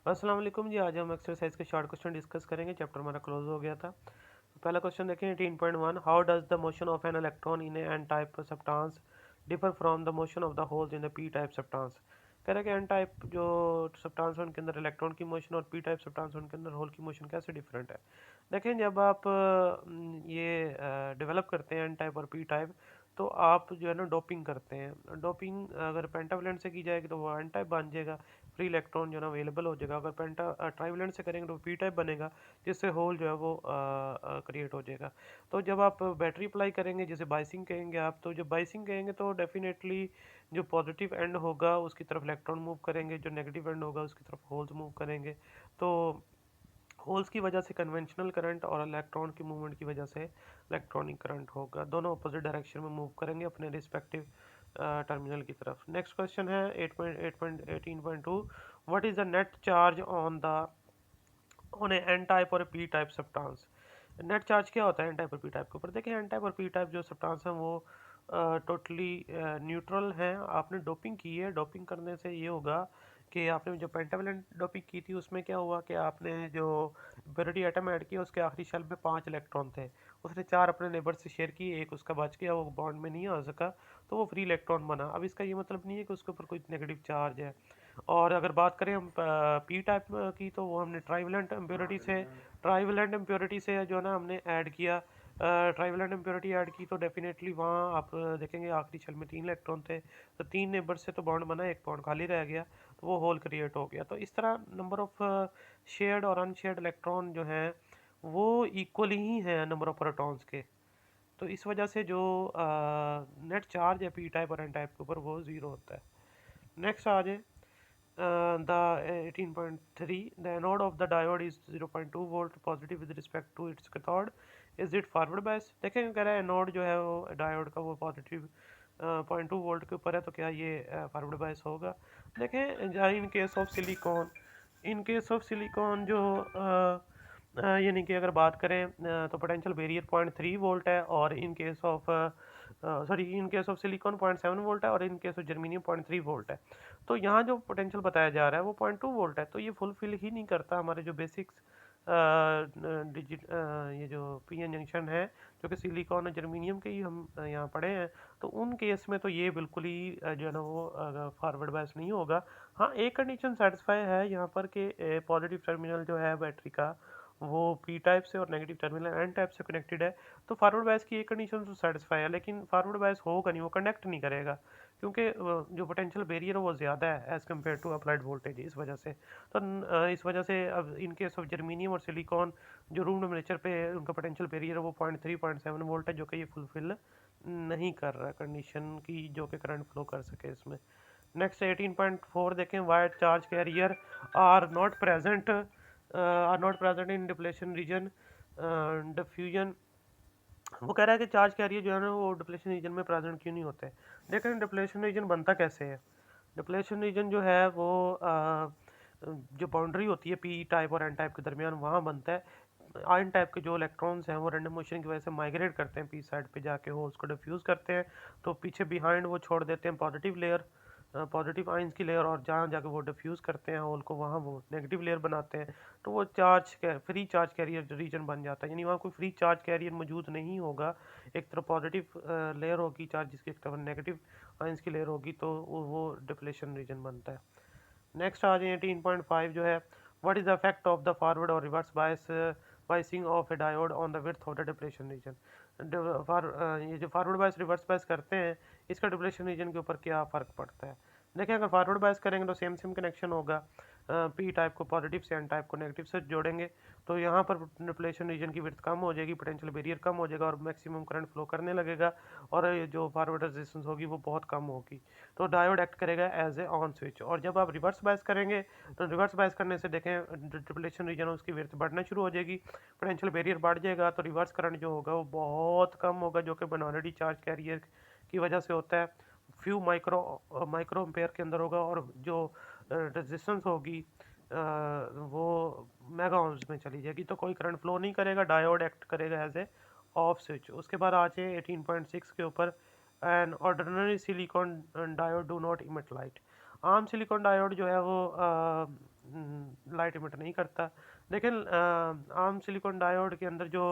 अस्सलाम वालेकुम जी। आज हम एक्सरसाइज के शॉर्ट क्वेश्चन डिस्कस करेंगे। चैप्टर हमारा क्लोज हो गया था। पहला क्वेश्चन देखें 18.1। How does the motion of an electron in an type substance differ from the motion of the holes in the P type substance. कह रहा है कि एन टाइप जो सब्सटेंस है उनके अंदर इलेक्ट्रॉन की मोशन और पी टाइप सब्सटेंस उनके अंदर होल की मोशन कैसे डिफरेंट है। देखें, जब आप ये डेवलप करते हैं एन टाइप और पी टाइप, तो आप जो है ना डोपिंग करते हैं। डोपिंग अगर पेंटावलेंट से की जाएगी तो वो एन टाइप बन जाएगा, फ्री इलेक्ट्रॉन जो है ना अवेलेबल हो जाएगा। अगर ट्राइवलेंट से करेंगे तो पी टाइप बनेगा, जिससे होल जो है वो क्रिएट हो जाएगा। तो जब आप बैटरी अप्लाई करेंगे, जैसे बाइसिंग कहेंगे आप, तो जब बाइसिंग कहेंगे तो डेफिनेटली जो पॉजिटिव एंड होगा उसकी तरफ इलेक्ट्रॉन मूव करेंगे, जो नेगेटिव एंड होगा उसकी तरफ होल्स मूव करेंगे। तो होल्स की वजह से कन्वेंशनल करंट और इलेक्ट्रॉन की मूवमेंट की वजह से इलेक्ट्रॉनिक करंट होगा। दोनों अपोजिट डायरेक्शन में मूव करेंगे अपने रिस्पेक्टिव टर्मिनल की तरफ। नेक्स्ट क्वेश्चन है 8.18.2। What is the net charge on N type और P type substance. Net charge क्या होता है एन टाइप और पी टाइप के ऊपर। देखिए, एन टाइप और पी टाइप जो सब्सटेंस हैं वो टोटली न्यूट्रल हैं। आपने डोपिंग की है, डोपिंग करने से ये होगा कि आपने जो पेंटावलेंट डोपिंग की थी उसमें क्या हुआ कि आपने जो इम्प्योरिटी एटम ऐड किया उसके आखिरी शेल में 5 इलेक्ट्रॉन थे। उसने 4 अपने नेबर से शेयर किए, एक उसका बच गया, वो बॉन्ड में नहीं आ सका, तो वो फ्री इलेक्ट्रॉन बना। अब इसका ये मतलब नहीं है कि उसके ऊपर कोई नेगेटिव चार्ज है। और अगर बात करें हम पी टाइप की, तो वो हमने ट्राइवेलेंट इम्प्योरिटी से जो है ना हमने ऐड किया। ट्राइवेलेंट इम्प्योरिटी ऐड की तो डेफिनेटली वहाँ आप देखेंगे आखिरी शेल में 3 इलेक्ट्रॉन थे, तो 3 नेबर से तो बॉन्ड बना, एक बॉन्ड खाली रह गया, तो वो होल क्रिएट हो गया। तो इस तरह नंबर ऑफ शेयर्ड और अनशेयर्ड इलेक्ट्रॉन जो हैं वो इक्वली ही हैं नंबर ऑफ प्रोटॉन्स के। तो इस वजह से जो नेट चार्ज है पी टाइप और एन टाइप के ऊपर वो ज़ीरो होता है। नेक्स्ट आ जाए the 18.3, the anode of the diode is 0.2 volt positive with respect to its cathode. Is it forward bias? देखें, कह रहा है एनोड जो है वो डायोड का वो पॉजिटिव 0.2 वोल्ट के ऊपर है, तो क्या ये फॉरवर्ड बायस होगा। देखें, इन केस ऑफ सिलिकॉन, जो यानी कि अगर बात करें तो पोटेंशियल बैरियर 0.3 वोल्ट है, और इन case of in case of silicon 0.7 volt है, और इन केस ऑफ जर्मीनियम 0.3 वोल्ट है। तो यहाँ जो पोटेंशियल बताया जा रहा है वो 0.2 वोल्ट है, तो ये फुलफिल ही नहीं करता हमारे जो बेसिक्स डिजिट ये जो पी एन जंक्शन है, जो कि सिलिकॉन और जर्मीनियम के ही हम यहाँ पढ़े हैं। तो उन केस में तो ये बिल्कुल ही जो है ना वो फॉरवर्ड बायस नहीं होगा। हाँ, एक कंडीशन सेटिस्फाई है यहाँ पर कि पॉजिटिव टर्मिनल जो है बैटरी का वो पी टाइप से और नेगेटिव टर्मिनल एन टाइप से कनेक्टेड है, तो फॉरवर्ड बायस की एक कंडीशन तो सेटिस्फाई है, लेकिन फॉरवर्ड बायस होगा नहीं, वो कनेक्ट नहीं करेगा, क्योंकि जो पोटेंशियल बैरियर है वो ज़्यादा है as compare to applied voltage. इस वजह से तो इस वजह से अब इन केस ऑफ जर्मीनियम और सिलिकॉन जो रूम टेम्परेचर पे उनका पोटेंशियल बैरियर है वो 0.3 0.7 वोल्ट है, जो कि ये फुलफिल नहीं कर रहा कंडीशन की जो कि करंट फ्लो कर सके इसमें। नेक्स्ट 18.4 देखें। Why charge carrier are not present in depletion region diffusion. वो कह रहा है कि चार्ज कैरियर जो है ना वो डिप्लेशन रीजन में प्रेजेंट क्यों नहीं होते। लेकिन डिप्लेशन रीजन बनता कैसे है। डिप्लेशन रीजन जो है वो जो बाउंड्री होती है पी टाइप और एन टाइप के दरमियान वहाँ बनता है। आयन टाइप के जो इलेक्ट्रॉन्स हैं वो रैंडम मोशन की वजह से माइग्रेट करते हैं पी साइड पे जाके होल्स को डिफ्यूज़ करते हैं, तो पीछे बिहाइंड वो छोड़ देते हैं पॉजिटिव लेयर, पॉजिटिव आइंस की लेयर, और जहाँ जाके वो डिफ्यूज़ करते हैं होल को वहाँ वो नेगेटिव लेयर बनाते हैं। तो वो फ्री चार्ज कैरियर रीजन बन जाता है, यानी वहाँ कोई फ्री चार्ज कैरियर मौजूद नहीं होगा। एक तरफ पॉजिटिव लेयर होगी चार्ज जिसकी, एक तरफ नेगेटिव आइंस की लेयर होगी, तो वो डिप्लेशन रीजन बनता है। नेक्स्ट आ जाए 18.5 जो है। What is the effect of the forward और reverse biasing of a diode on the width of the depletion region. ये जो फॉरवर्ड बायस रिवर्स बायस करते हैं, इसका डिप्लेशन रीजन के ऊपर क्या फ़र्क पड़ता है। देखिए, अगर फॉरवर्ड बायस करेंगे तो सेम सेम कनेक्शन होगा, पी टाइप को पॉजिटिव से एन टाइप को नेगेटिव से जोड़ेंगे, तो यहाँ पर डिप्लेशन रीजन की विड्थ कम हो जाएगी, पोटेंशियल बैरियर कम हो जाएगा और मैक्सिमम करंट फ्लो करने लगेगा, और ये जो फॉरवर्ड रेजिस्टेंस होगी वो बहुत कम होगी, तो डायोड एक्ट करेगा एज ए ऑन स्विच। और जब आप रिवर्स बायस करेंगे तो रिवर्स बायस करने से देखें डिप्लेशन रीजन उसकी विड्थ बढ़ना शुरू हो जाएगी, पोटेंशियल बैरियर बढ़ जाएगा, तो रिवर्स करंट जो होगा वो बहुत कम होगा, जो कि बनॉलिटी चार्ज कैरियर की वजह से होता है। फ्यू माइक्रो एम्पेयर के अंदर होगा, और जो रेजिस्टेंस होगी वो मेगा ओम्स में चली जाएगी, तो कोई करंट फ्लो नहीं करेगा, डायोड एक्ट करेगा एज ए ऑफ स्विच। उसके बाद आ जाए 18.6 के ऊपर। An ordinary silicon diode do not emit light. आम सिलिकॉन डायोड जो है वो लाइट इमिट नहीं करता। लेकिन आम सिलिकॉन डायोड के अंदर जो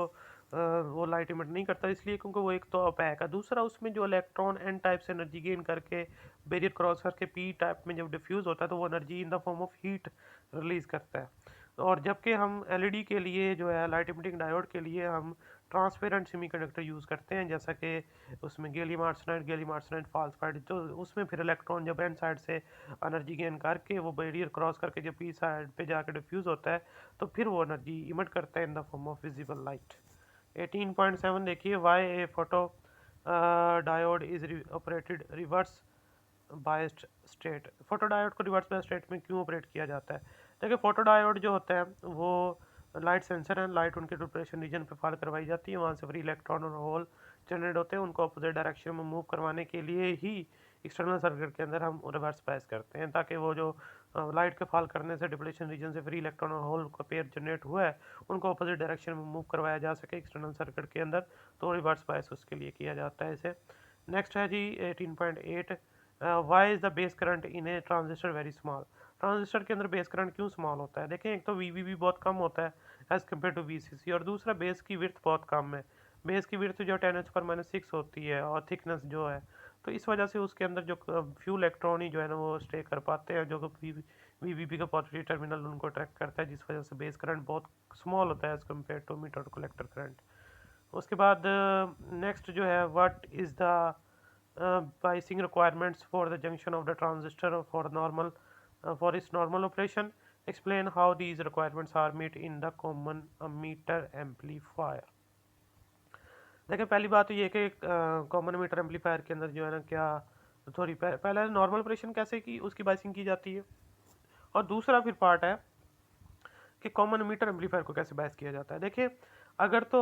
वो लाइट इमिट नहीं करता, इसलिए क्योंकि वो एक तो ओपैक है, दूसरा उसमें जो इलेक्ट्रॉन एन टाइप से एनर्जी गेन करके बैरियर क्रॉस करके पी टाइप में जब डिफ्यूज होता है तो वो energy in the form of heat release करता है। और जबकि हम एलईडी के लिए जो है लाइट इमिटिंग डायोड के लिए हम ट्रांसपेरेंट सेमीकंडक्टर यूज़ करते हैं, जैसा कि उसमें गैलियम आर्सेनाइड फॉस्फाइड, तो उसमें फिर इलेक्ट्रॉन जब एन साइड से एनर्जी गेन करके वो बैरियर क्रॉस करके जब पी साइड पे जाकर डिफ्यूज होता है तो फिर वो एनर्जी इमिट करता है in the form of visible light. 18.7 देखिए, why a photo diode is operated reverse biased state. Photo diode को रिवर्स बायस्ड स्टेट में क्यों ऑपरेट किया जाता है? देखिए, फोटो डायोड जो होते हैं वो लाइट सेंसर हैं, लाइट उनके डिप्रेशन रीजन पे फॉल करवाई जाती है, वहाँ से फ्री इलेक्ट्रॉन और होल जनरेट होते हैं, उनको अपोजिट डायरेक्शन में मूव करवाने के लिए ही एक्सटर्नल सर्किट के अंदर हम रिवर्स बायस करते हैं, ताकि वो जो लाइट के फॉल करने से डिप्लेशन रीजन से फ्री इलेक्ट्रॉन और होल का पेयर जनरेट हुआ है उनको अपोजिट डायरेक्शन में मूव करवाया जा सके एक्सटर्नल सर्किट के अंदर, तो रिवर्स बायस उसके लिए किया जाता है इसे। नेक्स्ट है जी 18.8, why is the base current in a transistor very small. Transistor के अंदर बेस करंट क्यों स्मॉल होता है? देखें, एक तो वी बहुत कम होता है एज़ कम्पेयर टू वी, और दूसरा बेस की विड्थ बहुत कम है। बेस की विड्थ जो 10⁻⁻⁶ होती है और थिकनेस जो है, तो इस वजह से उसके अंदर जो फ्यू इलेक्ट्रॉन ही जो है ना वो स्टे कर पाते हैं, जो वी का पॉजिटिव टर्मिनल उनको अट्रैक्ट करता है, जिस वजह से बेस करंट बहुत स्मॉल होता है as compare to emitter collector current. उसके बाद नेक्स्ट जो है, what is the biasing requirements for the junction of the transistor for its normal operation. Explain how these requirements are met in the common emitter amplifier. देखिए, पहली बात तो ये कि कॉमन मीटर एम्पलीफायर के अंदर जो है ना क्या सॉरी पहले नॉर्मल ऑपरेशन कैसे की उसकी बाइसिंग की जाती है, और दूसरा फिर पार्ट है कि कॉमन मीटर एम्पलीफायर को कैसे बाइस किया जाता है। देखिए, अगर तो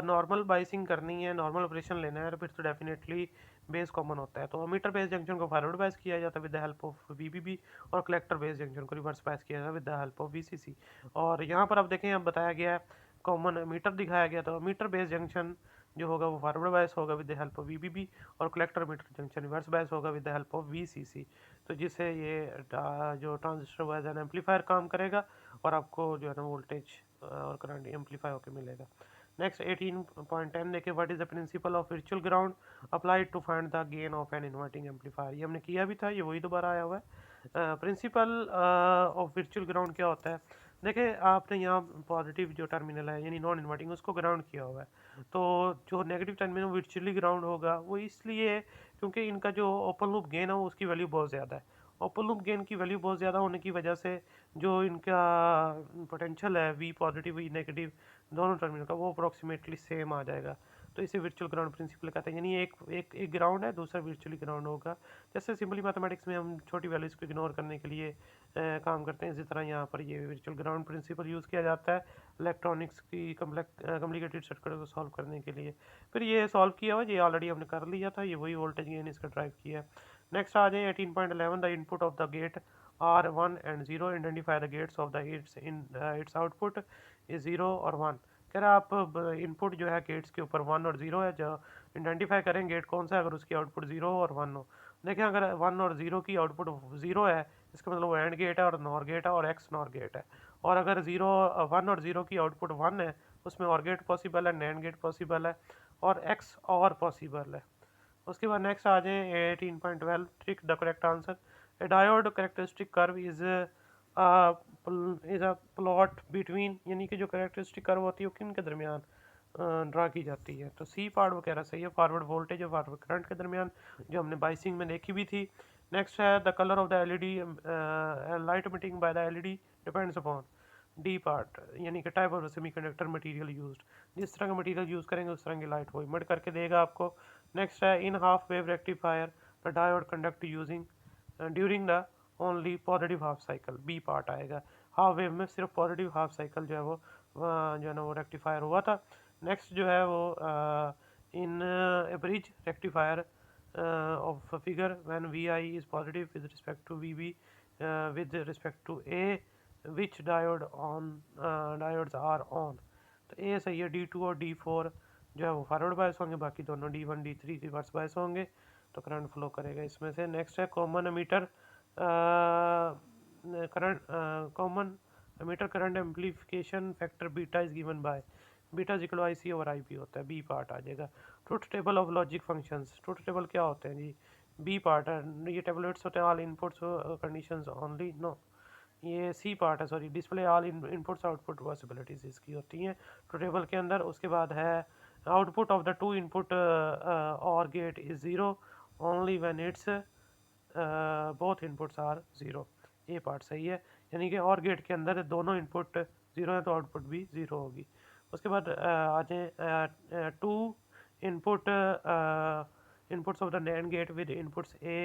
नॉर्मल बाइसिंग करनी है, नॉर्मल ऑपरेशन लेना है, तो फिर तो डेफिनेटली बेस कॉमन होता है, तो मीटर बेस जंक्शन को फॉरवर्ड बाइस किया जाता है with the help of VBB, और कलेक्टर बेस जंक्शन को रिवर्स बाइस किया जाता है with the help of VCC. और यहाँ पर अब देखें, अब बताया गया है कॉमन मीटर दिखाया गया, तो मीटर बेस जंक्शन जो होगा वो फॉरवर्ड बायस होगा with the help of VBB, और collector emitter junction reverse bias होगा with the help of VCC. तो जिससे ये जो ट्रांजिस्टर वाइज एन एम्पलीफायर काम करेगा और आपको जो है ना वोल्टेज और करंट एम्पलीफाई होकर मिलेगा। नेक्स्ट 18.10 देखिए, what is the principle of virtual ground applied to find the gain of an inverting amplifier. ये हमने किया भी था, ये वही दोबारा आया हुआ है। प्रिंसिपल ऑफ वर्चुअल ग्राउंड क्या होता है? देखिए, आपने यहाँ पॉजिटिव जो टर्मिनल है यानी नॉन इन्वर्टिंग उसको ग्राउंड किया हुआ है, तो जो नेगेटिव टर्मिनल वर्चुअली ग्राउंड होगा वो इसलिए क्योंकि इनका जो ओपन लूप गेन है उसकी वैल्यू बहुत ज़्यादा है। ओपन लूप गेन की वैल्यू बहुत ज़्यादा होने की वजह से जो इनका पोटेंशियल है वी पॉजिटिव वी नेगेटिव दोनों टर्मिनल का वो अप्रोक्सीमेटली सेम आ जाएगा, तो इसे वर्चुअल ग्राउंड प्रिंसिपल कहते हैं। यानी एक ग्राउंड है, दूसरा वर्चुअली ग्राउंड होगा। जैसे सिंपली मैथमेटिक्स में हम छोटी वैल्यूज़ को इग्नोर करने के लिए काम करते हैं, इसी तरह यहाँ पर ये वर्चुअल ग्राउंड प्रिंसिपल यूज़ किया जाता है इलेक्ट्रॉनिक्स की कॉम्प्लिकेटेड सर्किट को सॉल्व करने के लिए। फिर ये सॉल्व किया हुआ, ये ऑलरेडी हमने कर लिया था, ये वही वोल्टेज गेन इसका ड्राइव किया है। नेक्स्ट आ जाए 18.11, the input of the gate are 1 and 0, identify the gates of the its output is 0 और 1। कह रहा आप इनपुट जो है गेट्स के ऊपर 1 और 0 है, जो आइडेंटिफाई करें गेट कौन सा है अगर उसकी आउटपुट 0 और 1 हो। देखें, अगर 1 और 0 की आउटपुट 0 है, इसका मतलब वो एंड गेट है और नॉर गेट है और एक्स नॉर गेट है। और अगर 1 और 0 की आउटपुट 1 है, उसमें और गेट पॉसिबल है, नैंड गेट पॉसिबल है, और एक्स और पॉसिबल है। उसके बाद नेक्स्ट आ जाए 18.12, trick the correct answer. A diode characteristic curve is a plot between, यानी कि जो करेक्टरिस्टिक कर्व होती है वो किन के दरमियान ड्रा की जाती है? तो सी पार्ट वो कह रहा सही है, फॉरवर्ड वोल्टेज और फॉरवर्ड करंट के दरमियान, जो हमने बाइसिंग में देखी भी थी। नेक्स्ट है the colour of the LED light emitting by the LED depends upon D part, यानी कि type of semiconductor material used. जिस तरह का मटेरियल यूज़ करेंगे उस तरह की लाइट वो इमिट करके देगा आपको। नेक्स्ट है in half wave rectifier the diode conduct using during the only positive half cycle, B part आएगा। हाफ वेव में सिर्फ पॉजिटिव हाफ साइकिल जो है वो जो है ना वो रेक्टिफायर हुआ था। नेक्स्ट जो है वो in a bridge rectifier of figure when V I is positive with respect to V B with respect to A which diodes are on. तो ए सही है, D2 और D4 जो है वो फॉरवर्ड बायस होंगे, बाकी दोनों D1 D3 रिवर्स बायस होंगे, तो करंट फ्लो करेगा इसमें से। नेक्स्ट है common emitter current common emitter current amplification factor beta is given by beta is equal IC over IP होता है, बी पार्ट आ जाएगा। Truth table of logic functions, truth table क्या होते हैं जी, बी पार्ट है, ये टेबलेट्स होते हैं all inputs conditions only, no ये सी पार्ट है, sorry display all inputs output possibilities इसकी होती हैं ट्रुथ टेबल के अंदर। उसके बाद है output of the two input or gate is zero only when it's both inputs are zero, ये पार्ट सही है, यानी कि और गेट के अंदर दोनों इनपुट ज़ीरो है तो आउटपुट भी ज़ीरो होगी। उसके बाद आ जाए two input inputs of the NAND gate with inputs A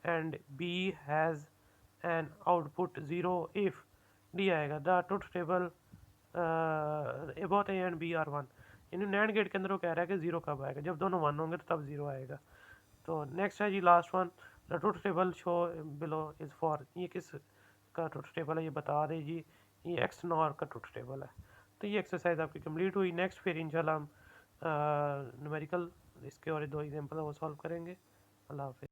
and B has an output zero if डी आएगा the truth table both A and B are one, यानी NAND गेट के अंदर वो कह रहा है कि ज़ीरो कब आएगा, जब दोनों वन होंगे तो तब ज़ीरो आएगा। तो नेक्स्ट है जी last one, the truth table show below is for, ये किस का ट्रुथ टेबल है ये बता दे जी, ये एक्स नॉर का ट्रुथ टेबल है। तो ये एक्सरसाइज आपकी कंप्लीट हुई। नेक्स्ट फिर इंशाल्लाह हम न्यूमेरिकल इसके और दो एग्जांपल वो सॉल्व करेंगे। अल्लाह हाफिज़।